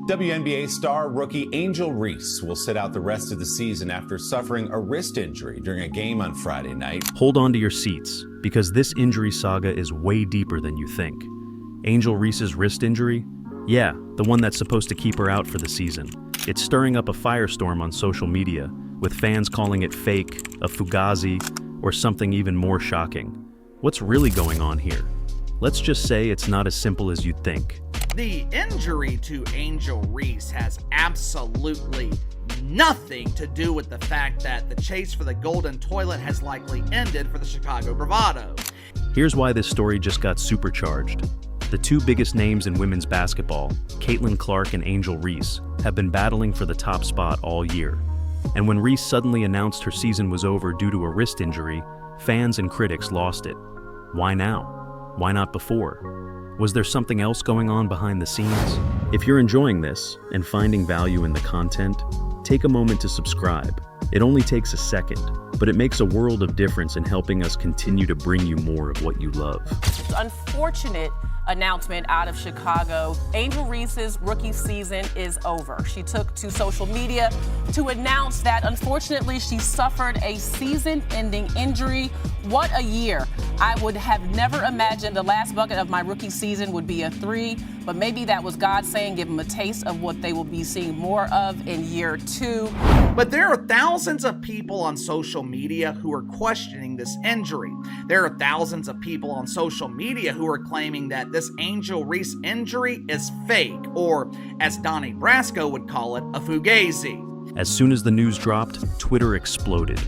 WNBA star rookie Angel Reese will sit out the rest of the season after suffering a wrist injury during a game on Friday night. Hold on to your seats, because this injury saga is way deeper than you think. Angel Reese's wrist injury? Yeah, the one that's supposed to keep her out for the season. It's stirring up a firestorm on social media, with fans calling it fake, a fugazi, or something even more shocking. What's really going on here? Let's just say it's not as simple as you'd think. The injury to Angel Reese has absolutely nothing to do with the fact that the chase for the golden toilet has likely ended for the Chicago Bravado. Here's why this story just got supercharged. The two biggest names in women's basketball, Caitlin Clark and Angel Reese, have been battling for the top spot all year. And when Reese suddenly announced her season was over due to a wrist injury, fans and critics lost it. Why now? Why not before? Was there something else going on behind the scenes? If you're enjoying this and finding value in the content, take a moment to subscribe. It only takes a second, but it makes a world of difference in helping us continue to bring you more of what you love. Unfortunate announcement out of Chicago. Angel Reese's rookie season is over. She took to social media to announce that unfortunately she suffered a season-ending injury. What a year. I would have never imagined the last bucket of my rookie season would be a 3, but maybe that was God saying give them a taste of what they will be seeing more of in year 2. But there are thousands of people on social media who are questioning this injury. There are thousands of people on social media who are claiming that this Angel Reese injury is fake, or as Donnie Brasco would call it, a fugazi. As soon as the news dropped, Twitter exploded.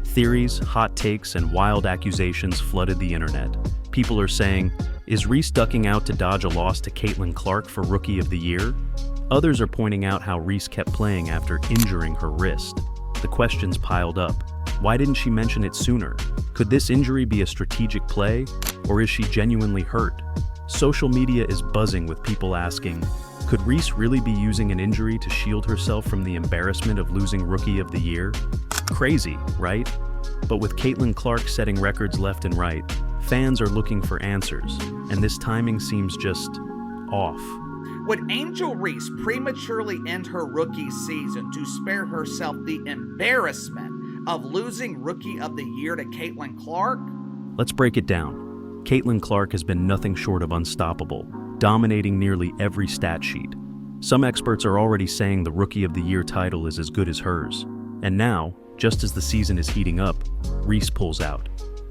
Theories, hot takes, and wild accusations flooded the internet. People are saying, is Reese ducking out to dodge a loss to Caitlin Clark for Rookie of the Year? Others are pointing out how Reese kept playing after injuring her wrist. The questions piled up. Why didn't she mention it sooner? Could this injury be a strategic play, or is she genuinely hurt? Social media is buzzing with people asking, could Reese really be using an injury to shield herself from the embarrassment of losing Rookie of the Year? Crazy, right? But with Caitlin Clark setting records left and right, fans are looking for answers, and this timing seems just off. Would Angel Reese prematurely end her rookie season to spare herself the embarrassment of losing Rookie of the Year to Caitlin Clark? Let's break it down. Caitlin Clark has been nothing short of unstoppable, dominating nearly every stat sheet. Some experts are already saying the Rookie of the Year title is as good as hers. And now, just as the season is heating up, Reese pulls out.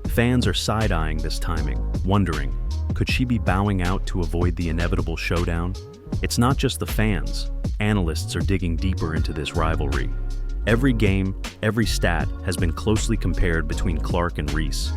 Fans are side-eyeing this timing, wondering, could she be bowing out to avoid the inevitable showdown? It's not just the fans. Analysts are digging deeper into this rivalry. Every game, every stat has been closely compared between Clark and Reese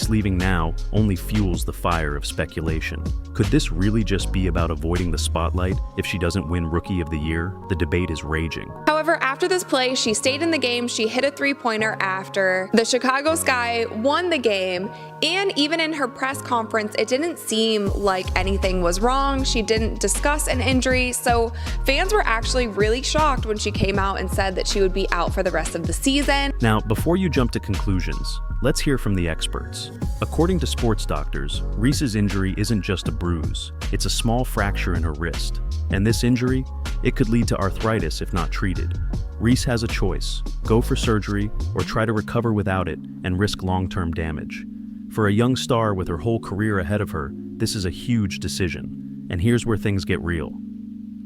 leaving now only fuels the fire of speculation. Could this really just be about avoiding the spotlight if she doesn't win Rookie of the Year? The debate is raging. However, after this play, she stayed in the game. She hit a three-pointer after the Chicago Sky won the game, and even in her press conference, it didn't seem like anything was wrong. She didn't discuss an injury, so fans were actually really shocked when she came out and said that she would be out for the rest of the season. Now, before you jump to conclusions, let's hear from the experts. According to sports doctors, Reese's injury isn't just a bruise, it's a small fracture in her wrist. And this injury, it could lead to arthritis if not treated. Reese has a choice: go for surgery or try to recover without it and risk long-term damage. For a young star with her whole career ahead of her, this is a huge decision. And here's where things get real.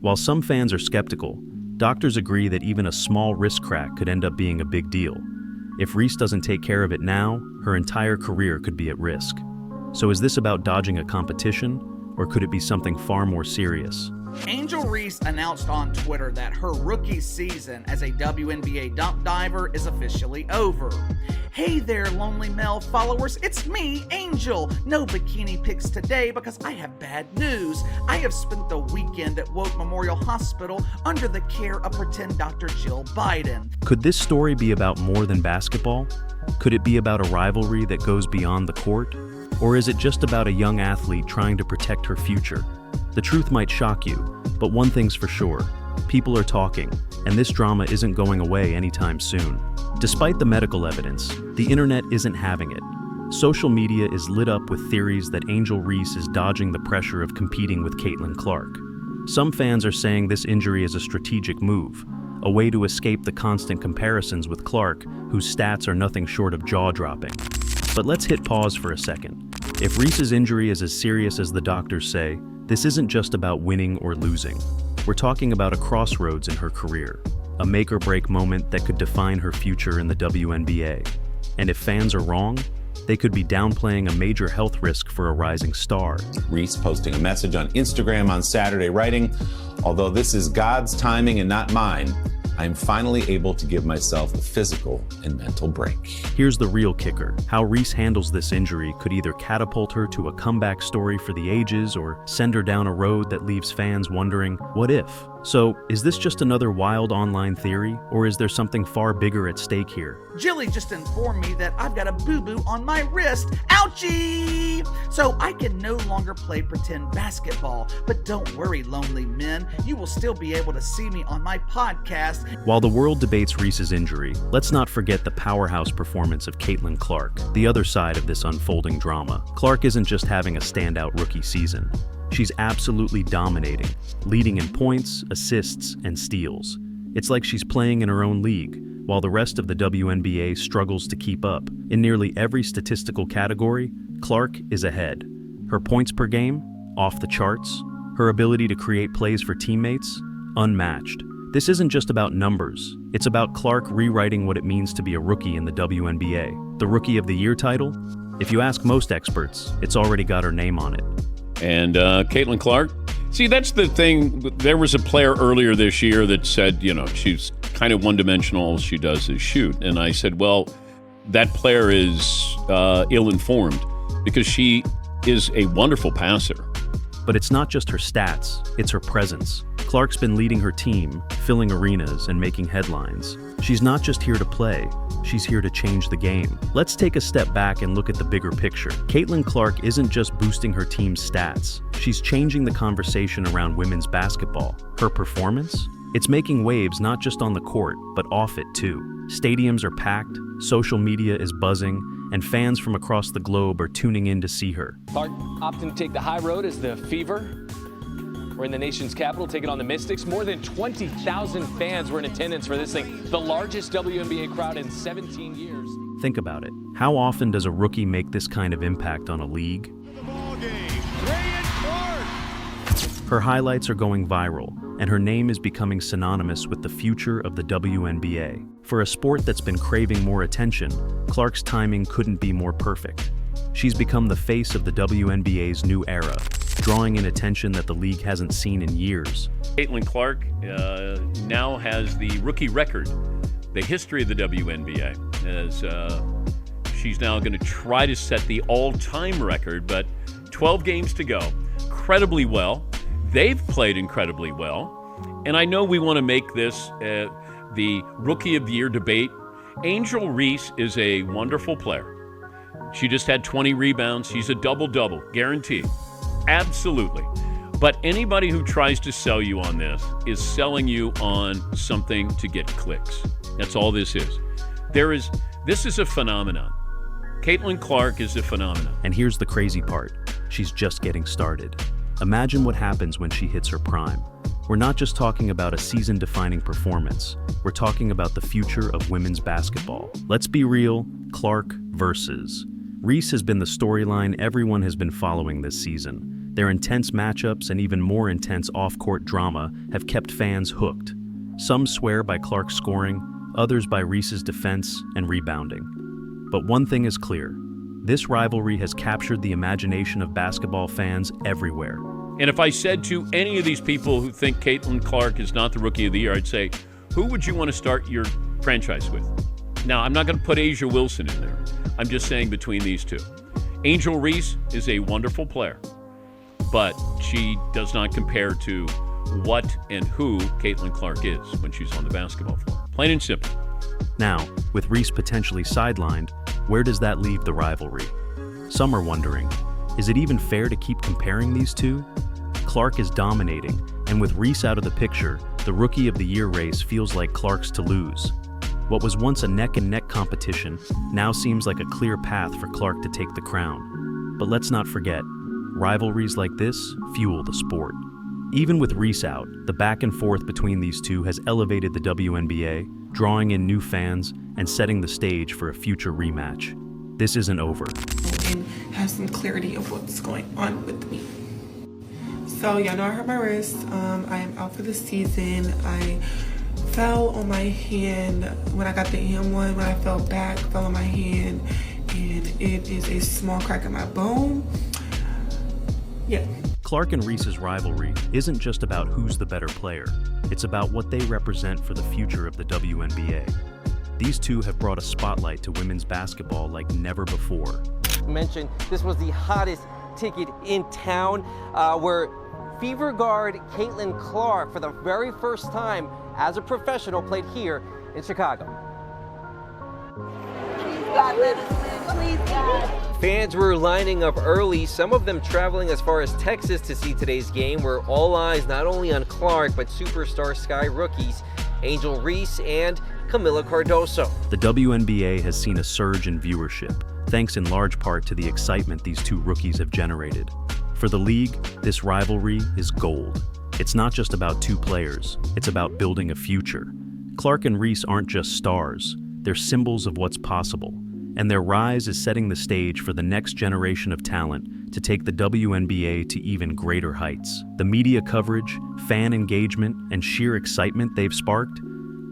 While some fans are skeptical, doctors agree that even a small wrist crack could end up being a big deal. If Reese doesn't take care of it now, her entire career could be at risk. So is this about dodging a competition, or could it be something far more serious? Angel Reese announced on Twitter that her rookie season as a WNBA dunk diver is officially over. Hey there, lonely male followers, it's me, Angel. No bikini pics today because I have bad news. I have spent the weekend at Woke Memorial Hospital under the care of pretend Dr. Jill Biden. Could this story be about more than basketball? Could it be about a rivalry that goes beyond the court? Or is it just about a young athlete trying to protect her future? The truth might shock you, but one thing's for sure. People are talking, and this drama isn't going away anytime soon. Despite the medical evidence, the internet isn't having it. Social media is lit up with theories that Angel Reese is dodging the pressure of competing with Caitlin Clark. Some fans are saying this injury is a strategic move, a way to escape the constant comparisons with Clark, whose stats are nothing short of jaw-dropping. But let's hit pause for a second. If Reese's injury is as serious as the doctors say, this isn't just about winning or losing. We're talking about a crossroads in her career, a make-or-break moment that could define her future in the WNBA. And if fans are wrong, they could be downplaying a major health risk for a rising star. Reese posting a message on Instagram on Saturday, writing, "Although this is God's timing and not mine, I am finally able to give myself a physical and mental break." Here's the real kicker. How Reese handles this injury could either catapult her to a comeback story for the ages or send her down a road that leaves fans wondering, what if? So, is this just another wild online theory, or is there something far bigger at stake here? Jilly just informed me that I've got a boo-boo on my wrist. Ouchie! So I can no longer play pretend basketball. But don't worry, lonely men. You will still be able to see me on my podcast. While the world debates Reese's injury, let's not forget the powerhouse performance of Caitlin Clark, the other side of this unfolding drama. Clark isn't just having a standout rookie season. She's absolutely dominating, leading in points, assists, and steals. It's like she's playing in her own league, while the rest of the WNBA struggles to keep up. In nearly every statistical category, Clark is ahead. Her points per game, off the charts. Her ability to create plays for teammates, unmatched. This isn't just about numbers. It's about Clark rewriting what it means to be a rookie in the WNBA. The Rookie of the Year title? If you ask most experts, it's already got her name on it. And Caitlin Clark, see, that's the thing. There was a player earlier this year that said, she's kind of one-dimensional. All she does is shoot. And I said, well, that player is ill-informed because she is a wonderful passer. But it's not just her stats, it's her presence. Clark's been leading her team, filling arenas and making headlines. She's not just here to play, she's here to change the game. Let's take a step back and look at the bigger picture. Caitlin Clark isn't just boosting her team's stats, she's changing the conversation around women's basketball. Her performance? It's making waves not just on the court, but off it too. Stadiums are packed, social media is buzzing, and fans from across the globe are tuning in to see her. Clark opting to take the high road as the Fever. We're in the nation's capital, taking on the Mystics. More than 20,000 fans were in attendance for this thing, the largest WNBA crowd in 17 years. Think about it. How often does a rookie make this kind of impact on a league? Her highlights are going viral, and her name is becoming synonymous with the future of the WNBA. For a sport that's been craving more attention, Clark's timing couldn't be more perfect. She's become the face of the WNBA's new era, drawing in attention that the league hasn't seen in years. Caitlin Clark now has the rookie record, the history of the WNBA, as she's now going to try to set the all-time record, but 12 games to go. Incredibly well. They've played incredibly well. And I know we want to make this the Rookie of the Year debate. Angel Reese is a wonderful player. She just had 20 rebounds. She's a double-double, guaranteed. Absolutely. But anybody who tries to sell you on this is selling you on something to get clicks. That's all this is. This is a phenomenon. Caitlin Clark is a phenomenon. And here's the crazy part. She's just getting started. Imagine what happens when she hits her prime. We're not just talking about a season-defining performance. We're talking about the future of women's basketball. Let's be real, Clark versus. Reese has been the storyline everyone has been following this season. Their intense matchups and even more intense off-court drama have kept fans hooked. Some swear by Clark's scoring, others by Reese's defense and rebounding. But one thing is clear. This rivalry has captured the imagination of basketball fans everywhere. And if I said to any of these people who think Caitlin Clark is not the Rookie of the Year, I'd say, who would you want to start your franchise with? Now, I'm not going to put Asia Wilson in there. I'm just saying between these two. Angel Reese is a wonderful player, but she does not compare to what and who Caitlin Clark is when she's on the basketball floor. Plain and simple. Now, with Reese potentially sidelined, where does that leave the rivalry? Some are wondering, is it even fair to keep comparing these two? Clark is dominating, and with Reese out of the picture, the Rookie of the Year race feels like Clark's to lose. What was once a neck-and-neck competition now seems like a clear path for Clark to take the crown. But let's not forget, rivalries like this fuel the sport. Even with Reese out, the back and forth between these two has elevated the WNBA, drawing in new fans and setting the stage for a future rematch. This isn't over. And have some clarity of what's going on with me. So y'all know I hurt my wrist. I am out for the season. I fell on my hand when I got the M1. When I fell back, fell on my hand, and it is a small crack in my bone. Yeah. Clark and Reese's rivalry isn't just about who's the better player. It's about what they represent for the future of the WNBA. These two have brought a spotlight to women's basketball like never before. Mentioned this was the hottest ticket in town, where Fever guard Caitlin Clark, for the very first time as a professional, played here in Chicago. Please God, let us win. Please God. Fans were lining up early, some of them traveling as far as Texas to see today's game, where all eyes not only on Clark, but superstar Sky rookies Angel Reese and Camila Cardoso. The WNBA has seen a surge in viewership, thanks in large part to the excitement these two rookies have generated. For the league, this rivalry is gold. It's not just about two players, it's about building a future. Clark and Reese aren't just stars, they're symbols of what's possible. And their rise is setting the stage for the next generation of talent to take the WNBA to even greater heights. The media coverage, fan engagement, and sheer excitement they've sparked,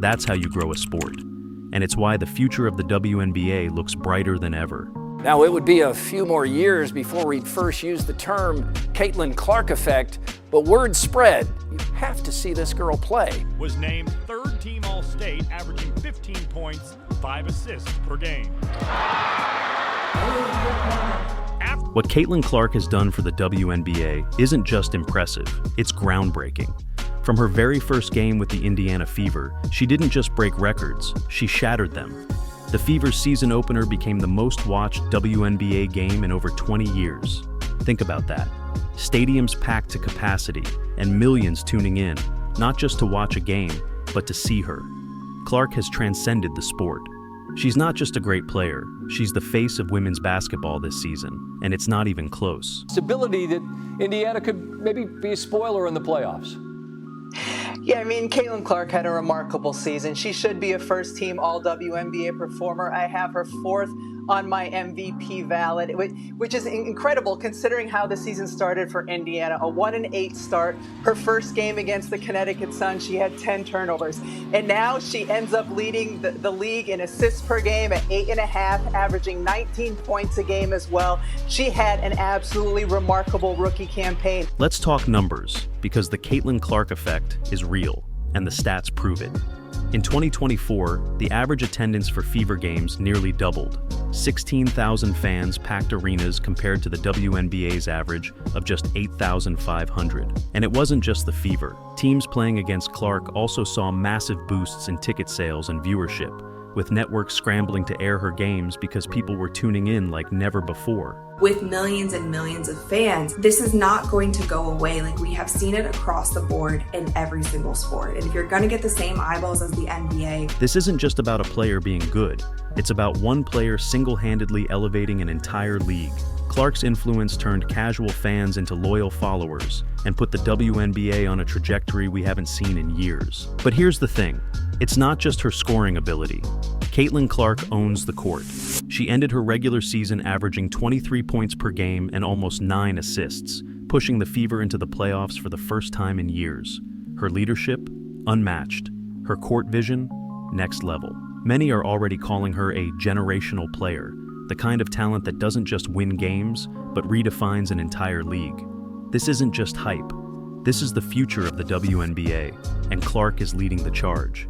that's how you grow a sport. And it's why the future of the WNBA looks brighter than ever. Now, it would be a few more years before we'd first use the term Caitlin Clark effect, but word spread. You have to see this girl play. Was named third team All-State, averaging 15 points, 5 assists per game. What Caitlin Clark has done for the WNBA isn't just impressive, it's groundbreaking. From her very first game with the Indiana Fever, she didn't just break records, she shattered them. The Fever's season opener became the most watched WNBA game in over 20 years. Think about that. Stadiums packed to capacity and millions tuning in, not just to watch a game, but to see her. Clark has transcended the sport. She's not just a great player, she's the face of women's basketball this season, and it's not even close. Stability that Indiana could maybe be a spoiler in the playoffs. Yeah, I mean, Caitlin Clark had a remarkable season. She should be a first-team All-WNBA performer. I have her fourth on my MVP ballot, which is incredible considering how the season started for Indiana. A 1-8 start. Her first game against the Connecticut Sun, she had 10 turnovers. And now she ends up leading the league in assists per game at 8.5, averaging 19 points a game as well. She had an absolutely remarkable rookie campaign. Let's talk numbers, because the Caitlin Clark effect is real, and the stats prove it. In 2024, the average attendance for Fever games nearly doubled. 16,000 fans packed arenas compared to the WNBA's average of just 8,500. And it wasn't just the Fever. Teams playing against Clark also saw massive boosts in ticket sales and viewership, with networks scrambling to air her games because people were tuning in like never before. With millions and millions of fans, this is not going to go away. Like, we have seen it across the board in every single sport. And if you're going to get the same eyeballs as the NBA. This isn't just about a player being good. It's about one player single-handedly elevating an entire league. Clark's influence turned casual fans into loyal followers and put the WNBA on a trajectory we haven't seen in years. But here's the thing. It's not just her scoring ability. Caitlin Clark owns the court. She ended her regular season averaging 23 points per game and almost 9 assists, pushing the Fever into the playoffs for the first time in years. Her leadership, unmatched. Her court vision, next level. Many are already calling her a generational player, the kind of talent that doesn't just win games, but redefines an entire league. This isn't just hype. This is the future of the WNBA, and Clark is leading the charge.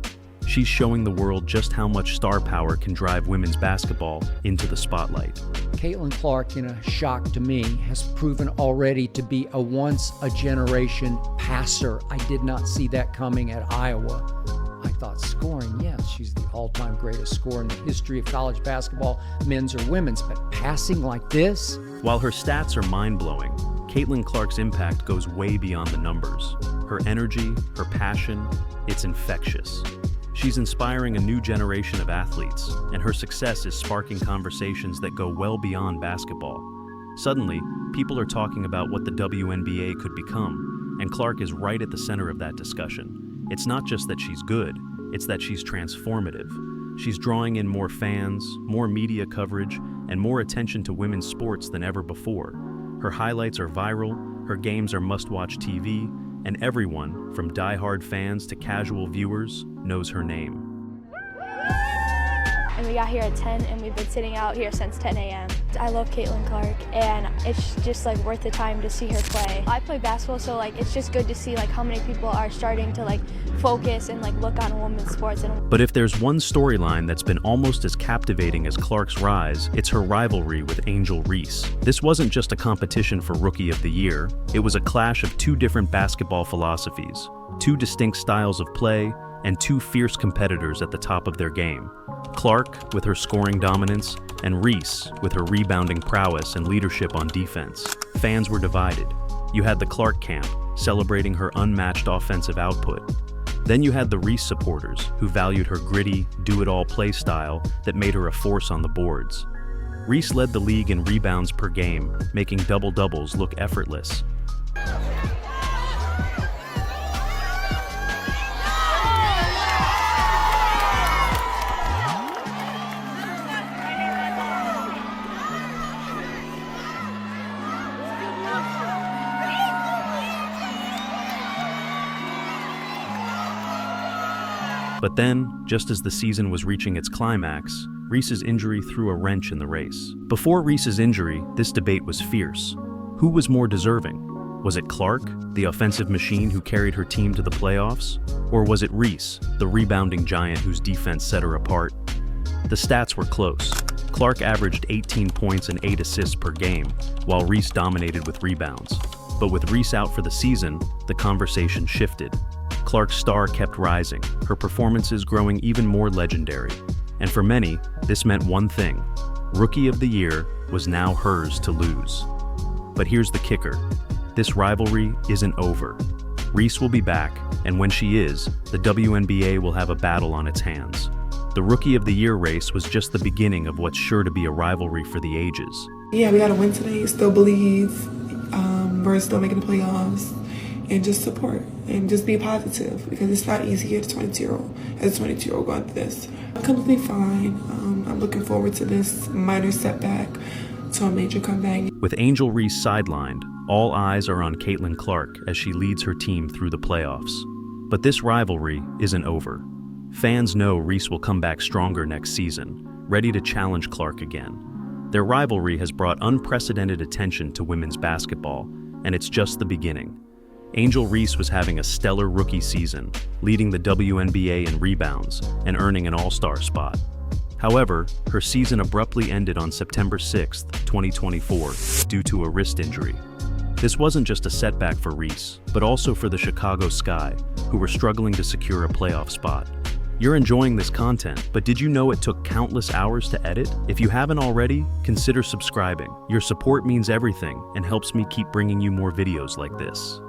She's showing the world just how much star power can drive women's basketball into the spotlight. Caitlin Clark, in a shock to me, has proven already to be a once-a-generation passer. I did not see that coming at Iowa. I thought scoring, yes, she's the all-time greatest scorer in the history of college basketball, men's or women's, but passing like this? While her stats are mind-blowing, Caitlin Clark's impact goes way beyond the numbers. Her energy, her passion, it's infectious. She's inspiring a new generation of athletes, and her success is sparking conversations that go well beyond basketball. Suddenly, people are talking about what the WNBA could become, and Clark is right at the center of that discussion. It's not just that she's good, it's that she's transformative. She's drawing in more fans, more media coverage, and more attention to women's sports than ever before. Her highlights are viral, her games are must-watch TV, and everyone, from die-hard fans to casual viewers, knows her name. And we got here at 10 and we've been sitting out here since 10 a.m. I love Caitlin Clark and it's just like worth the time to see her play. I play basketball, so like it's just good to see like how many people are starting to like focus and like look on women's sports. But if there's one storyline that's been almost as captivating as Clark's rise, it's her rivalry with Angel Reese. This wasn't just a competition for Rookie of the Year, it was a clash of two different basketball philosophies, two distinct styles of play, and two fierce competitors at the top of their game. Clark with her scoring dominance, and Reese with her rebounding prowess and leadership on defense. Fans were divided. You had the Clark camp, celebrating her unmatched offensive output. Then you had the Reese supporters, who valued her gritty, do-it-all play style that made her a force on the boards. Reese led the league in rebounds per game, making double-doubles look effortless. But then, just as the season was reaching its climax, Reese's injury threw a wrench in the race. Before Reese's injury, this debate was fierce. Who was more deserving? Was it Clark, the offensive machine who carried her team to the playoffs? Or was it Reese, the rebounding giant whose defense set her apart? The stats were close. Clark averaged 18 points and 8 assists per game, while Reese dominated with rebounds. But with Reese out for the season, the conversation shifted. Clark's star kept rising, her performances growing even more legendary. And for many, this meant one thing: Rookie of the Year was now hers to lose. But here's the kicker: this rivalry isn't over. Reese will be back, and when she is, the WNBA will have a battle on its hands. The Rookie of the Year race was just the beginning of what's sure to be a rivalry for the ages. Yeah, we got to win today, still believe, we're still making the playoffs, and just support and just be positive, because it's not easy as a 22-year-old going through this. I'm completely fine. I'm looking forward to this minor setback to a major comeback. With Angel Reese sidelined, all eyes are on Caitlin Clark as she leads her team through the playoffs. But this rivalry isn't over. Fans know Reese will come back stronger next season, ready to challenge Clark again. Their rivalry has brought unprecedented attention to women's basketball, and it's just the beginning. Angel Reese was having a stellar rookie season, leading the WNBA in rebounds and earning an all-star spot. However, her season abruptly ended on September 6, 2024, due to a wrist injury. This wasn't just a setback for Reese, but also for the Chicago Sky, who were struggling to secure a playoff spot. You're enjoying this content, but did you know it took countless hours to edit? If you haven't already, consider subscribing. Your support means everything and helps me keep bringing you more videos like this.